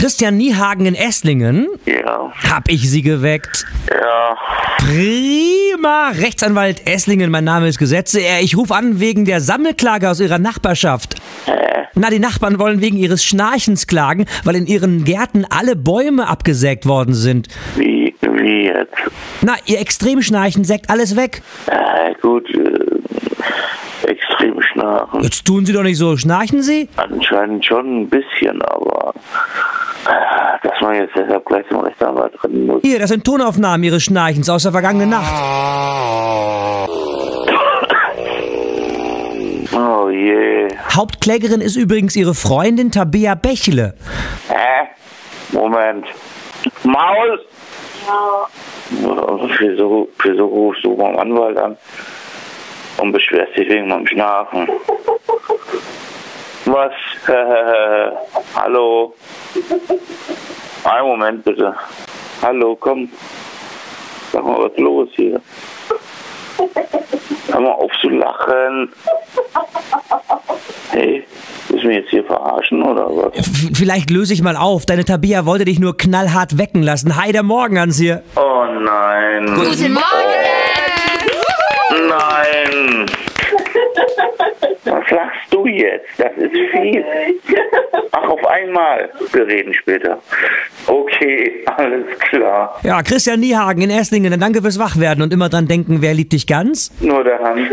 Christian Niehagen in Esslingen. Ja. Hab ich Sie geweckt? Ja. Prima! Rechtsanwalt Esslingen, mein Name ist Gesetze. Ich rufe an wegen der Sammelklage aus Ihrer Nachbarschaft. Na, die Nachbarn wollen wegen Ihres Schnarchens klagen, weil in Ihren Gärten alle Bäume abgesägt worden sind. Wie jetzt? Na, Ihr Extremschnarchen sägt alles weg. Gut, extrem schnarchen. Jetzt tun Sie doch nicht so. Schnarchen Sie? Anscheinend schon ein bisschen, aber dass man jetzt deshalb gleich zum Rechtsanwalt rennen muss. Hier, das sind Tonaufnahmen Ihres Schnarchens aus der vergangenen Nacht. Oh je. Hauptklägerin ist übrigens Ihre Freundin Tabea Bächle. Moment. Maul! Ja. Wieso rufst du beim Anwalt an und beschwerst dich wegen meinem Schnarchen? Was? Hallo? Einen Moment bitte. Hallo, komm. Sag mal, was ist los hier? Hör mal auf zu lachen. Hey, willst du mich jetzt hier verarschen oder was? Vielleicht löse ich mal auf. Deine Tabea wollte dich nur knallhart wecken lassen. Hi, der Morgans hier. Oh nein. Guten Morgen! Nein. Was lachst du jetzt? Das ist fies. Ach, auf einmal. Wir reden später. Okay, alles klar. Ja, Christian Niehagen in Esslingen. Danke fürs Wachwerden und immer dran denken, wer liebt dich ganz? Nur der Hand.